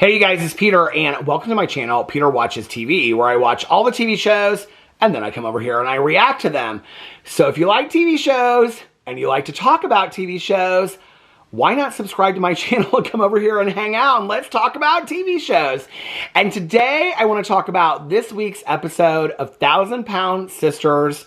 Hey you guys, it's Peter and welcome to my channel, Peter Watches TV, where I watch all the TV shows and then I come over here and I react to them. So if you like TV shows and you like to talk about TV shows, why not subscribe to my channel and come over here and hang out and let's talk about TV shows. And today I want to talk about this week's episode of 1,000 Pound Sisters.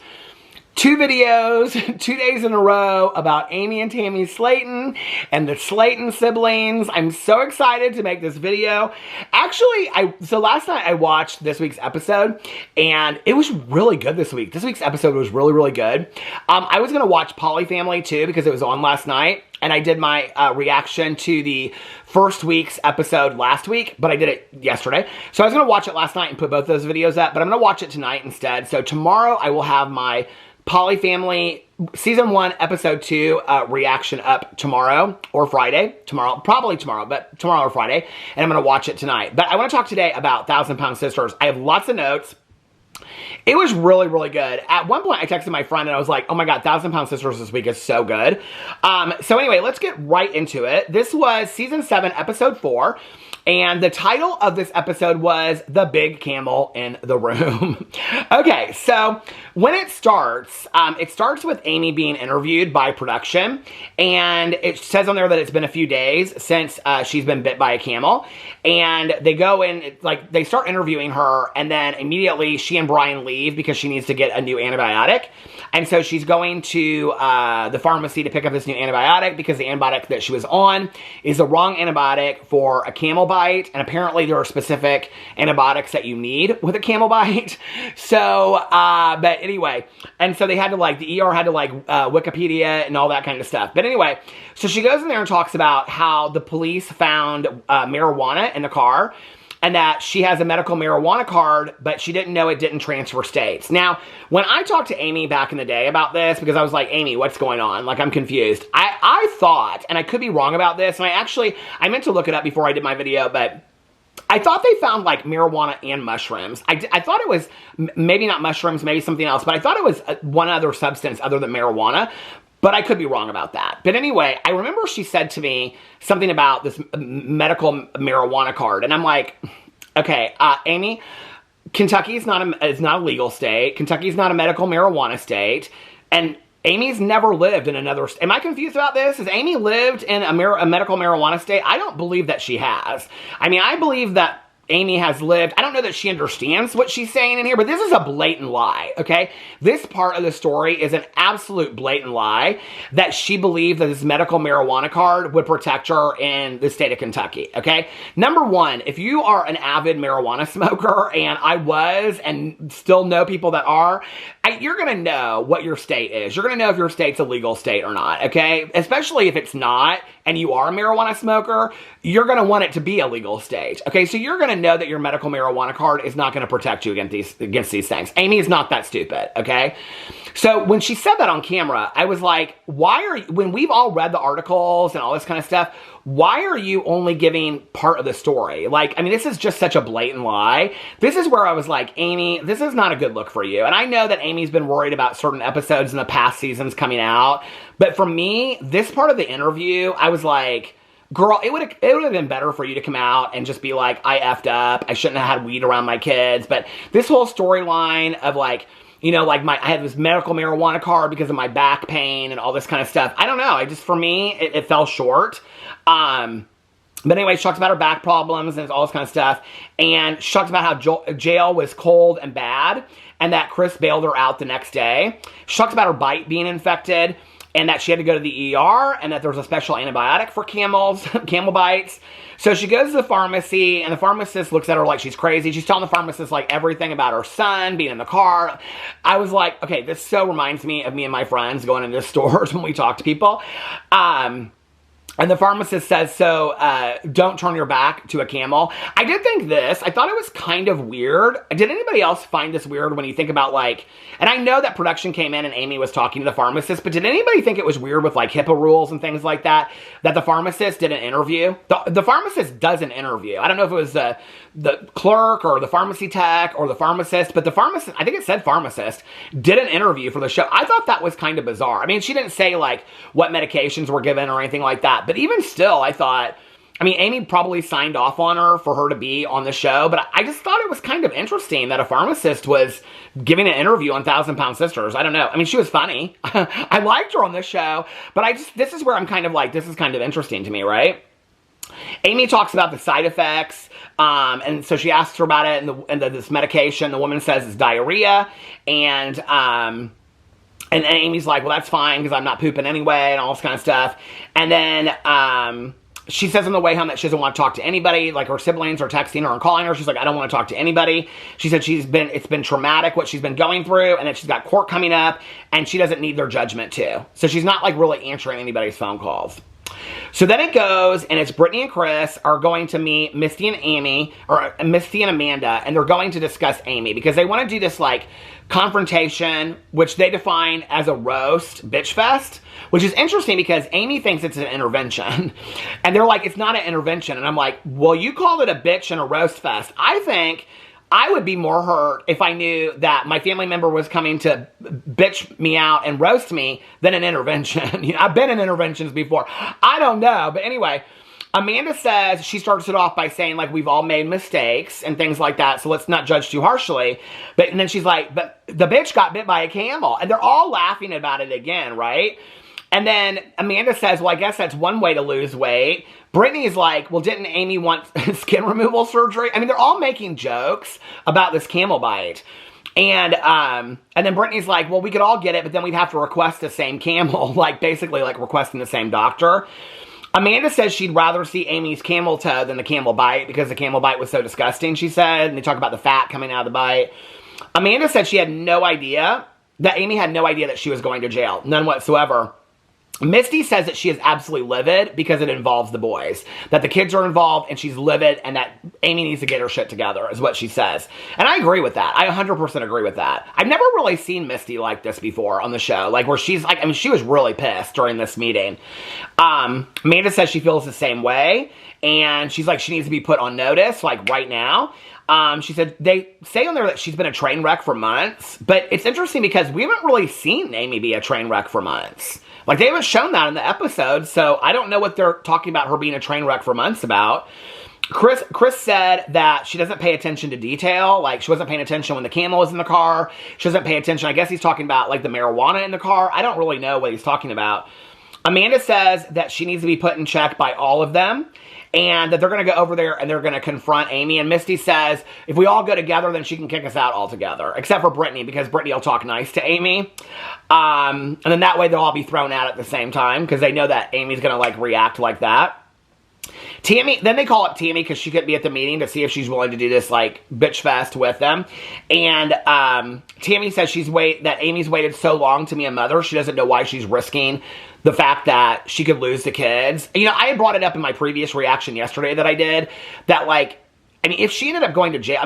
2 videos, 2 days in a row about Amy and Tammy Slayton and the Slayton siblings. I'm so excited to make this video. Actually, so last night I watched this week's episode and it was really good this week. This week's episode was really, really good. I was going to watch Polly Family too because it was on last night. And I did my reaction to the first week's episode last week, but I did it yesterday. So I was going to watch it last night and put both those videos up, but I'm going to watch it tonight instead. So tomorrow I will have my Polly Family Season 1, Episode 2 reaction up tomorrow or Friday. Probably tomorrow, but tomorrow or Friday. And I'm going to watch it tonight. But I want to talk today about 1,000 Pound Sisters. I have lots of notes. It was really, really good. At one point, I texted my friend and I was like, oh my God, 1,000 Pound Sisters this week is so good. So anyway, let's get right into it. This was Season 7, Episode 4. And the title of this episode was The Big Camel in the Room. Okay, so when it starts with Amy being interviewed by production. And it says on there that it's been a few days since she's been bit by a camel. And they go in, like, they start interviewing her. And then immediately she and Brian leave because she needs to get a new antibiotic. And so she's going to the pharmacy to pick up this new antibiotic because the antibiotic that she was on is the wrong antibiotic for a camel bite. And apparently there are specific antibiotics that you need with a camel bite. So, but anyway, and so they had to the ER had to Wikipedia and all that kind of stuff. But anyway, so she goes in there and talks about how the police found marijuana in the car. And that she has a medical marijuana card, but she didn't know it didn't transfer states. Now, when I talked to Amy back in the day about this, because I was like, Amy, what's going on? Like, I'm confused. I thought, and I could be wrong about this, and I meant to look it up before I did my video, but I thought they found, like, marijuana and mushrooms. I thought it was maybe not mushrooms, maybe something else, but I thought it was one other substance other than marijuana. But I could be wrong about that. But anyway, I remember she said to me something about this medical marijuana card. And I'm like, okay, Amy, Kentucky is not a legal state. Kentucky is not a medical marijuana state. And Amy's never lived in another state. Am I confused about this? Has Amy lived in a medical marijuana state? I don't believe that she has. I mean, I believe that Amy has lived. I don't know that she understands what she's saying in here, but this is a blatant lie, okay? This part of the story is an absolute blatant lie that she believed that this medical marijuana card would protect her in the state of Kentucky, okay? Number one, if you are an avid marijuana smoker, and I was and still know people that are, you're going to know what your state is. You're going to know if your state's a legal state or not, okay? Especially if it's not, and you are a marijuana smoker, you're going to want it to be a legal state, okay? So you're going to know that your medical marijuana card is not going to protect you against these things. Amy is not that stupid, okay? So when she said that on camera, I was like, when we've all read the articles and all this kind of stuff, why are you only giving part of the story? Like, I mean, this is just such a blatant lie. This is where I was like, Amy, this is not a good look for you. And I know that Amy's been worried about certain episodes in the past seasons coming out. But for me, this part of the interview, I was like, girl, it would have been better for you to come out and just be like, I effed up. I shouldn't have had weed around my kids. But this whole storyline of like, you know, like I had this medical marijuana card because of my back pain and all this kind of stuff. I don't know. For me, it fell short. But anyway, she talks about her back problems and all this kind of stuff. And she talks about how jail was cold and bad and that Chris bailed her out the next day. She talks about her bite being infected and that she had to go to the ER and that there was a special antibiotic for camel bites. So she goes to the pharmacy and the pharmacist looks at her like she's crazy. She's telling the pharmacist like everything about her son being in the car. I was like, okay, this so reminds me of me and my friends going into stores when we talk to people. And the pharmacist says, so don't turn your back to a camel. I did think this. I thought it was kind of weird. Did anybody else find this weird when you think about like, and I know that production came in and Amy was talking to the pharmacist, but did anybody think it was weird with like HIPAA rules and things like that, that the pharmacist did an interview? The pharmacist does an interview. I don't know if it was the clerk or the pharmacy tech or the pharmacist, but the pharmacist, I think it said pharmacist, did an interview for the show. I thought that was kind of bizarre. I mean, she didn't say like what medications were given or anything like that, but even still, I thought, I mean, Amy probably signed off on her for her to be on the show, but I just thought it was kind of interesting that a pharmacist was giving an interview on Thousand Pound Sisters. I don't know. I mean, she was funny. I liked her on this show, but this is where I'm kind of like, this is kind of interesting to me, right? Amy talks about the side effects, and so she asks her about it and this medication. The woman says it's diarrhea, and Amy's like, well, that's fine because I'm not pooping anyway, and all this kind of stuff. And then she says on the way home that she doesn't want to talk to anybody, like her siblings are texting her and calling her. She's like, I don't want to talk to anybody. She said it's been traumatic what she's been going through, and that she's got court coming up, and she doesn't need their judgment too. So she's not like really answering anybody's phone calls. So then it goes, and it's Brittany and Chris are going to meet Misty and Amy, or Misty and Amanda, and they're going to discuss Amy because they want to do this like confrontation, which they define as a roast bitch fest, which is interesting because Amy thinks it's an intervention. And they're like, it's not an intervention. And I'm like, well, you called it a bitch and a roast fest. I think I would be more hurt if I knew that my family member was coming to bitch me out and roast me than an intervention. You know, I've been in interventions before. I don't know. But anyway, Amanda says, she starts it off by saying, like, we've all made mistakes and things like that, so let's not judge too harshly. And then she's like, but the bitch got bit by a camel. And they're all laughing about it again, right? And then Amanda says, well, I guess that's one way to lose weight. Brittany's like, well, didn't Amy want skin removal surgery? I mean, they're all making jokes about this camel bite. And then Brittany's like, well, we could all get it, but then we'd have to request the same camel, like basically like requesting the same doctor. Amanda says she'd rather see Amy's camel toe than the camel bite because the camel bite was so disgusting, she said. And they talk about the fat coming out of the bite. Amanda said she had no idea, that Amy had no idea that she was going to jail. None whatsoever. Misty says that she is absolutely livid because it involves the boys. That the kids are involved and she's livid and that Amy needs to get her shit together is what she says. And I agree with that. I 100% agree with that. I've never really seen Misty like this before on the show. Like where she's like, I mean, she was really pissed during this meeting. Amanda says she feels the same way. And she's like, she needs to be put on notice, like right now. She said, they say on there that she's been a train wreck for months. But it's interesting because we haven't really seen Amy be a train wreck for months. Like, they haven't shown that in the episode, so I don't know what they're talking about her being a train wreck for months about. Chris said that she doesn't pay attention to detail. Like, she wasn't paying attention when the camel was in the car. She doesn't pay attention. I guess he's talking about, like, the marijuana in the car. I don't really know what he's talking about. Amanda says that she needs to be put in check by all of them. And that they're going to go over there and they're going to confront Amy. And Misty says, if we all go together, then she can kick us out altogether. Except for Brittany, because Brittany will talk nice to Amy. And then that way they'll all be thrown out at the same time. Because they know that Amy's going to, like, react like that. Tammy, then they call up Tammy because she couldn't be at the meeting to see if she's willing to do this, like, bitch fest with them. And Tammy says that Amy's waited so long to be a mother, she doesn't know why she's risking the fact that she could lose the kids. You know, I had brought it up in my previous reaction yesterday that I did, that, like, I mean, if she ended up going to jail,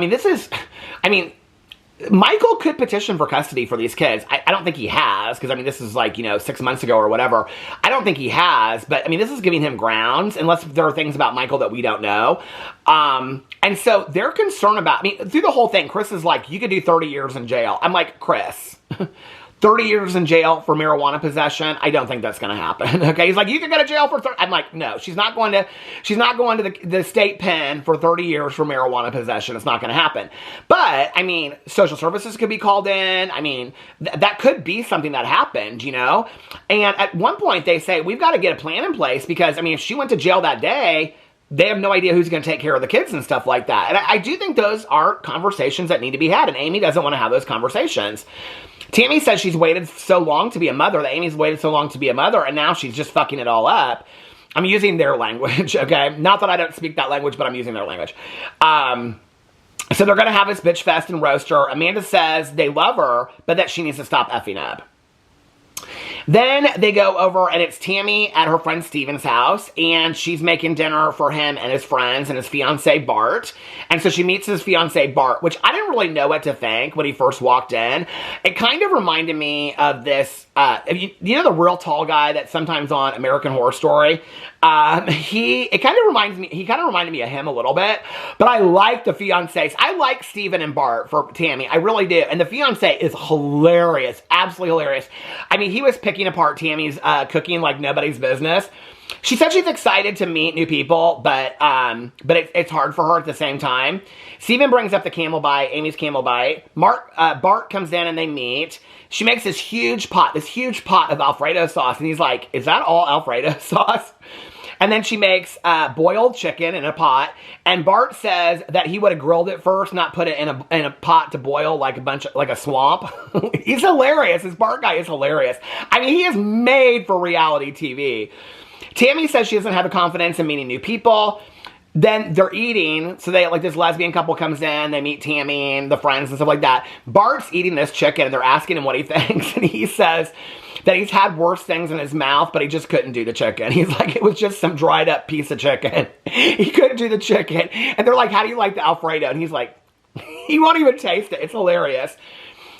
Michael could petition for custody for these kids. I don't think he has, because, I mean, this is, like, 6 months ago or whatever. I don't think he has, but, I mean, this is giving him grounds, unless there are things about Michael that we don't know. And so they're concerned about, I mean, through the whole thing, Chris is like, you could do 30 years in jail. I'm like, Chris, 30 years in jail for marijuana possession? I don't think that's going to happen. Okay, he's like, you could go to jail for 30. I'm like, no, she's not going to the state pen for 30 years for marijuana possession. It's not going to happen. But, I mean, social services could be called in. I mean, that could be something that happened, And at one point they say, we've got to get a plan in place because, I mean, if she went to jail that day, they have no idea who's going to take care of the kids and stuff like that. And I do think those are conversations that need to be had, and Amy doesn't want to have those conversations. Tammy says she's waited so long to be a mother, that Amy's waited so long to be a mother, and now she's just fucking it all up. I'm using their language, okay? Not that I don't speak that language, but I'm using their language. So they're going to have this bitch fest and roast her. Amanda says they love her, but that she needs to stop effing up. Then they go over, and it's Tammy at her friend Steven's house, and she's making dinner for him and his friends and his fiance Bart. And so she meets his fiance Bart, which I didn't really know what to think when he first walked in. It kind of reminded me of this, you know the real tall guy that's sometimes on American Horror Story? He kind of reminded me of him a little bit, but I like the fiancés. I like Steven and Bart for Tammy. I really do. And the fiancé is hilarious. Absolutely hilarious. I mean, he was picking apart Tammy's cooking like nobody's business. She said she's excited to meet new people, but it's hard for her at the same time. Steven brings up the camel bite, Amy's camel bite. Bart comes in and they meet. She makes this huge pot of Alfredo sauce, and he's like, "Is that all Alfredo sauce?" And then she makes boiled chicken in a pot, and Bart says that he would have grilled it first, not put it in a pot to boil like a swamp. He's hilarious. This Bart guy is hilarious. I mean, he is made for reality TV. Tammy says she doesn't have the confidence in meeting new people. Then they're eating, so this lesbian couple comes in, they meet Tammy and the friends and stuff like that. Bart's eating this chicken, and they're asking him what he thinks, and he says that he's had worse things in his mouth, but he just couldn't do the chicken. He's like, it was just some dried up piece of chicken. He couldn't do the chicken. And they're like, how do you like the Alfredo? And he's like, he won't even taste it. It's hilarious.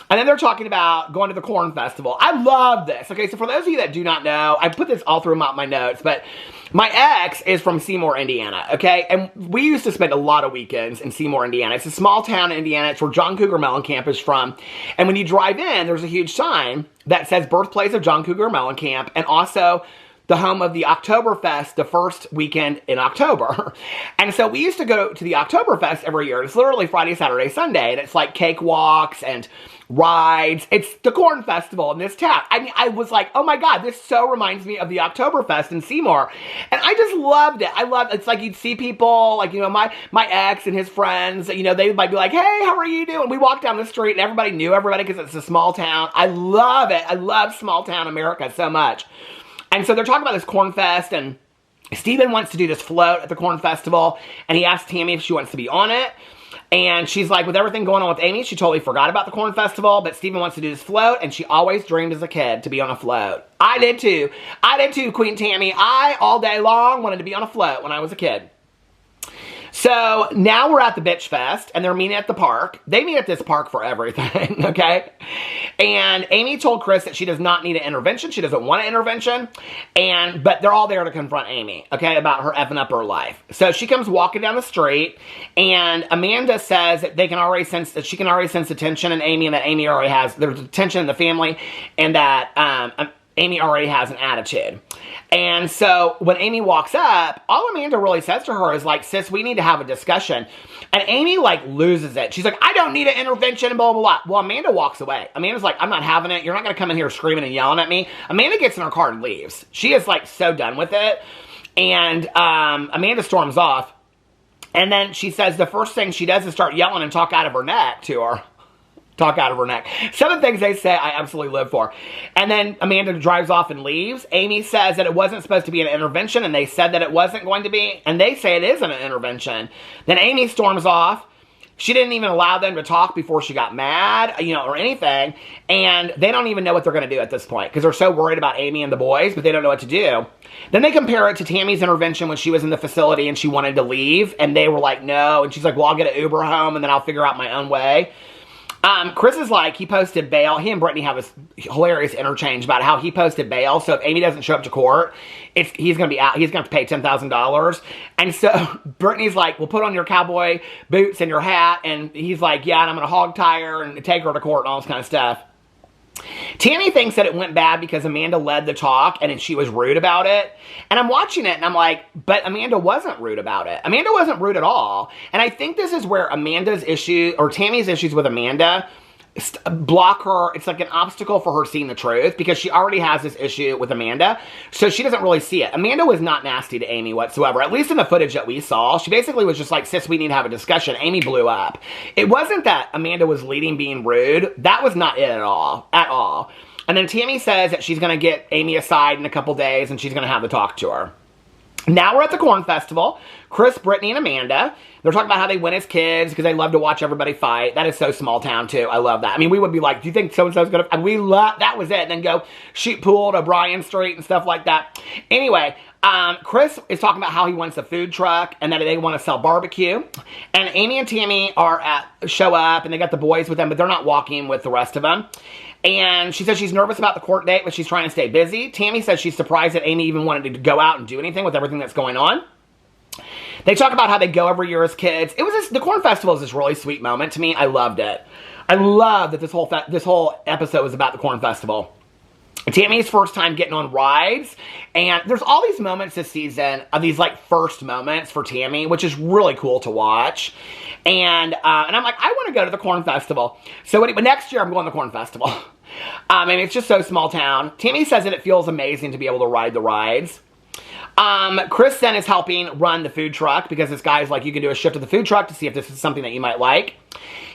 And then they're talking about going to the corn festival. I love this. Okay, so for those of you that do not know, I put this all through my notes, but my ex is from Seymour, Indiana, okay? And we used to spend a lot of weekends in Seymour, Indiana. It's a small town in Indiana. It's where John Cougar Mellencamp is from. And when you drive in, there's a huge sign that says birthplace of John Cougar Mellencamp, and also the home of the Oktoberfest, the first weekend in October. And so we used to go to the Oktoberfest every year. It's literally Friday, Saturday, Sunday, and it's like cakewalks and rides. It's the corn festival in this town. I mean, I was like, oh my God, this so reminds me of the Oktoberfest in Seymour. And I just loved it. It's like you'd see people, like, you know, my ex and his friends, you know, they might be like, hey, how are you doing? We walked down the street and everybody knew everybody because it's a small town. I love it. I love small town America so much. And so they're talking about this corn fest, and Steven wants to do this float at the corn festival, and he asks Tammy if she wants to be on it. And she's like, with everything going on with Amy, she totally forgot about the corn festival, but Steven wants to do this float, and she always dreamed as a kid to be on a float. I did too. Queen Tammy. I, all day long, wanted to be on a float when I was a kid. So now we're at the Bitch Fest, and they're meeting at the park. They meet at this park for everything, okay? And Amy told Chris that she does not need an intervention. She doesn't want an intervention. But they're all there to confront Amy, okay, about her effing up her life. So she comes walking down the street, and Amanda says that she can already sense the tension in Amy, and that Amy already has, there's tension in the family, and that Amy already has an attitude. And so when Amy walks up, all Amanda really says to her is like, sis, we need to have a discussion. And Amy like loses it. She's like, I don't need an intervention and blah, blah, blah. Well, Amanda walks away. Amanda's like, I'm not having it. You're not going to come in here screaming and yelling at me. Amanda gets in her car and leaves. She is like so done with it. And Amanda storms off. And then she says the first thing she does is start yelling and talk out of her neck to her. Talk out of her neck. Some of the things they say, I absolutely live for. And then Amanda drives off and leaves. Amy says that it wasn't supposed to be an intervention, and they said that it wasn't going to be, and they say it isn't an intervention. Then Amy storms off. She didn't even allow them to talk before she got mad, you know, or anything. And they don't even know what they're going to do at this point because they're so worried about Amy and the boys, but they don't know what to do. Then they compare it to Tammy's intervention when she was in the facility and she wanted to leave, and they were like, no. And she's like, well, I'll get an Uber home, and then I'll figure out my own way. Chris is like, he posted bail. He and Brittany have this hilarious interchange about how he posted bail. So if Amy doesn't show up to court, he's going to be out. He's going to have to pay $10,000. And so Brittany's like, well, put on your cowboy boots and your hat. And he's like, yeah, and I'm going to hog tie her and take her to court and all this kind of stuff. Tammy thinks that it went bad because Amanda led the talk and she was rude about it. And I'm watching it and I'm like, but Amanda wasn't rude about it. Amanda wasn't rude at all. And I think this is where Amanda's issue, or Tammy's issues with Amanda, block her. It's like an obstacle for her seeing the truth because she already has this issue with Amanda. So she doesn't really see it. Amanda was not nasty to Amy whatsoever. At least in the footage that we saw, she basically was just like, sis, we need to have a discussion. Amy blew up. It wasn't that Amanda was leading being rude. That was not it at all. At all. And then Tammy says that she's going to get Amy aside in a couple days and she's going to have the talk to her. Now we're at the corn festival. Chris, Brittany, and Amanda. They're talking about how they win as kids because they love to watch everybody fight. That is so small town, too. I love that. I mean, we would be like, do you think so-and-so's going to... And we love... That was it. And then go shoot pool to Bryan Street and stuff like that. Anyway, Chris is talking about how he wants a food truck and that they want to sell barbecue. And Amy and Tammy show up and they got the boys with them, but they're not walking with the rest of them. And she says she's nervous about the court date, but she's trying to stay busy. Tammy says she's surprised that Amy even wanted to go out and do anything with everything that's going on. They talk about how they go every year as kids. The corn festival is this really sweet moment to me. I loved it. I love that this whole episode was about the corn festival. Tammy's first time getting on rides, and there's all these moments this season of these like first moments for Tammy, which is really cool to watch. And I'm like, I want to go to the Corn Festival. So but next year I'm going to the Corn Festival. And it's just so small town. Tammy says that it feels amazing to be able to ride the rides. Chris then is helping run the food truck because this guy's like, you can do a shift of the food truck to see if this is something that you might like.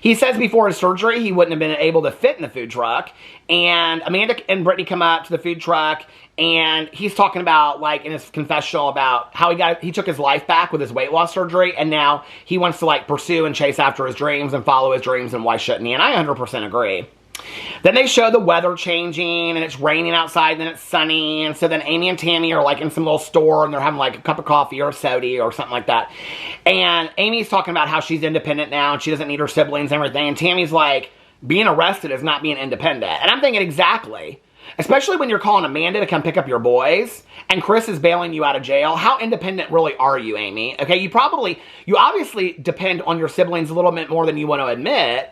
He says before his surgery, he wouldn't have been able to fit in the food truck. And Amanda and Brittany come up to the food truck, and he's talking about, like, in his confessional about how he took his life back with his weight loss surgery, and now he wants to, like, pursue and chase after his dreams and follow his dreams, and why shouldn't he? And I 100% agree. Then they show the weather changing, and it's raining outside, and then it's sunny, and so then Amy and Tammy are like in some little store, and they're having like a cup of coffee or a soda or something like that. And Amy's talking about how she's independent now, and she doesn't need her siblings and everything, and Tammy's like, being arrested is not being independent. And I'm thinking, exactly. Especially when you're calling Amanda to come pick up your boys, and Chris is bailing you out of jail. How independent really are you, Amy? Okay, you obviously depend on your siblings a little bit more than you want to admit,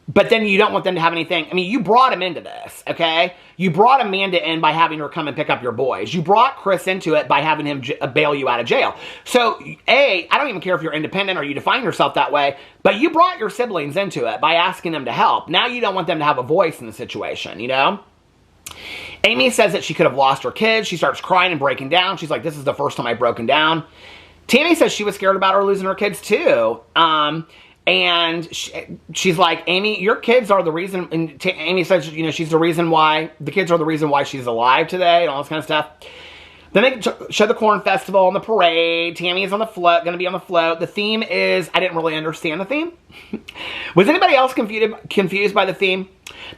but then you don't want them to have anything. I mean, you brought him into this, okay? You brought Amanda in by having her come and pick up your boys. You brought Chris into it by having him bail you out of jail. So, I don't even care if you're independent or you define yourself that way, but you brought your siblings into it by asking them to help. Now you don't want them to have a voice in the situation, you know? Amy says that she could have lost her kids. She starts crying and breaking down. She's like, this is the first time I've broken down. Tammy says she was scared about her losing her kids too. And she's like, Amy, your kids are the reason, and Amy says, you know, she's the reason why, the kids are the reason why she's alive today, and all this kind of stuff. Then they show the Corn Festival and the parade. Tammy is on the float, going to be on the float. The theme is, I didn't really understand the theme. Was anybody else confused by the theme?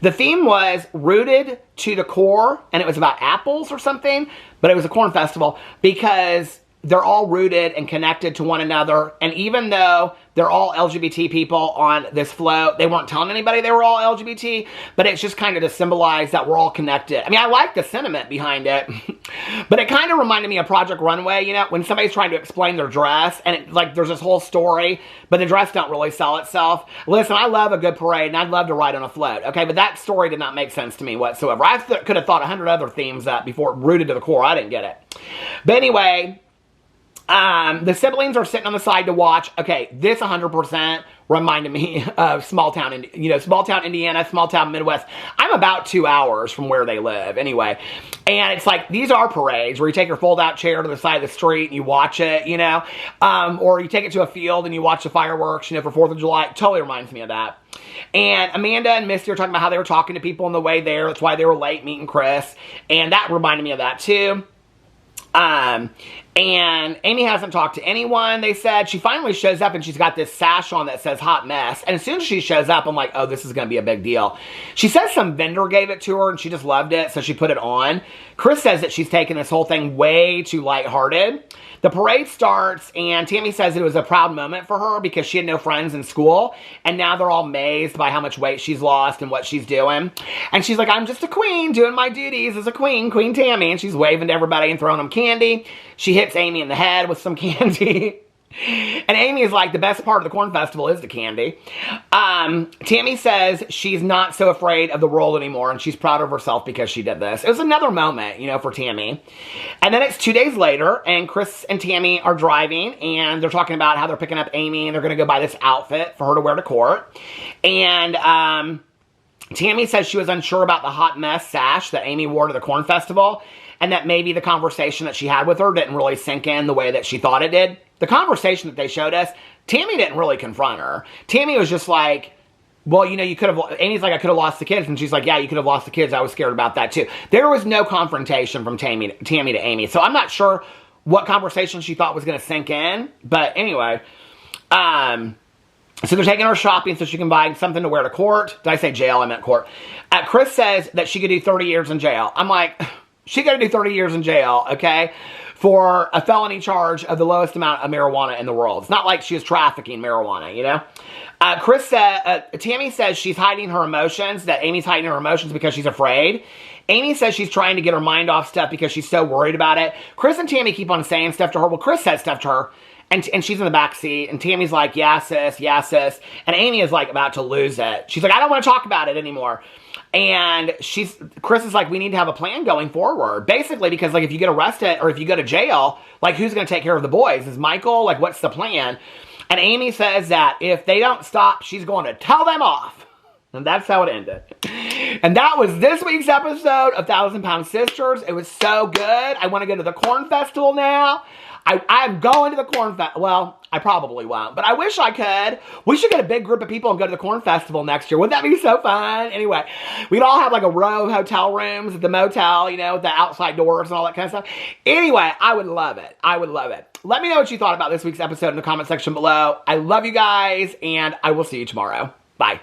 The theme was rooted to the core, and it was about apples or something, but it was a Corn Festival because they're all rooted and connected to one another. And even though they're all LGBT people on this float, they weren't telling anybody they were all LGBT, but it's just kind of to symbolize that we're all connected. I mean, I like the sentiment behind it, but it kind of reminded me of Project Runway, you know, when somebody's trying to explain their dress, and there's this whole story, but the dress don't really sell itself. Listen, I love a good parade, and I'd love to ride on a float, okay, but that story did not make sense to me whatsoever. I could have thought 100 other themes up before it rooted to the core. I didn't get it. But anyway, the siblings are sitting on the side to watch. Okay, this 100% reminded me of small town Indiana, small town Midwest. I'm about 2 hours from where they live anyway. And it's like, these are parades where you take your fold-out chair to the side of the street and you watch it, you know. Or you take it to a field and you watch the fireworks, you know, for 4th of July. It totally reminds me of that. And Amanda and Misty are talking about how they were talking to people on the way there. That's why they were late meeting Chris. And that reminded me of that too. And Amy hasn't talked to anyone, they said. She finally shows up and she's got this sash on that says hot mess. And as soon as she shows up, I'm like, oh, this is going to be a big deal. She says some vendor gave it to her and she just loved it, so she put it on. Chris says that she's taken this whole thing way too lighthearted. The parade starts, and Tammy says it was a proud moment for her because she had no friends in school, and now they're all amazed by how much weight she's lost and what she's doing. And she's like, I'm just a queen doing my duties as a queen, Queen Tammy, and she's waving to everybody and throwing them candy. She hits Amy in the head with some candy. And Amy is like, the best part of the Corn Festival is the candy. Tammy says she's not so afraid of the world anymore, and she's proud of herself because she did this. It was another moment, you know, for Tammy. And then it's 2 days later, and Chris and Tammy are driving, and they're talking about how they're picking up Amy, and they're going to go buy this outfit for her to wear to court. And Tammy says she was unsure about the hot mess sash that Amy wore to the Corn Festival, and that maybe the conversation that she had with her didn't really sink in the way that she thought it did. The conversation that they showed us, Tammy didn't really confront her. Tammy was just like, well, you know, you could have, Amy's like, I could have lost the kids. And she's like, yeah, you could have lost the kids. I was scared about that too. There was no confrontation from Tammy to Amy. So I'm not sure what conversation she thought was going to sink in. But anyway, so they're taking her shopping so she can buy something to wear to court. Did I say jail? I meant court. Chris says that she could do 30 years in jail. I'm like, she got to do 30 years in jail, okay, for a felony charge of the lowest amount of marijuana in the world. It's not like she was trafficking marijuana, you know. Tammy says she's hiding her emotions, that Amy's hiding her emotions because she's afraid. Amy says she's trying to get her mind off stuff because she's so worried about it. Chris and Tammy keep on saying stuff to her. Well, Chris said stuff to her, And she's in the back seat, and Tammy's like, yeah, sis, yeah, sis. And Amy is like about to lose it. She's like, I don't want to talk about it anymore. And Chris is like, we need to have a plan going forward. Basically, because like if you get arrested or if you go to jail, like who's going to take care of the boys? Is Michael? Like what's the plan? And Amy says that if they don't stop, she's going to tell them off. And that's how it ended. And that was this week's episode of 1,000 Pound Sisters. It was so good. I want to go to the Corn Festival now. I'm going to the Corn Festival. Well, I probably won't, but I wish I could. We should get a big group of people and go to the Corn Festival next year. Wouldn't that be so fun? Anyway, we'd all have like a row of hotel rooms at the motel, you know, with the outside doors and all that kind of stuff. Anyway, I would love it. I would love it. Let me know what you thought about this week's episode in the comment section below. I love you guys, and I will see you tomorrow. Bye.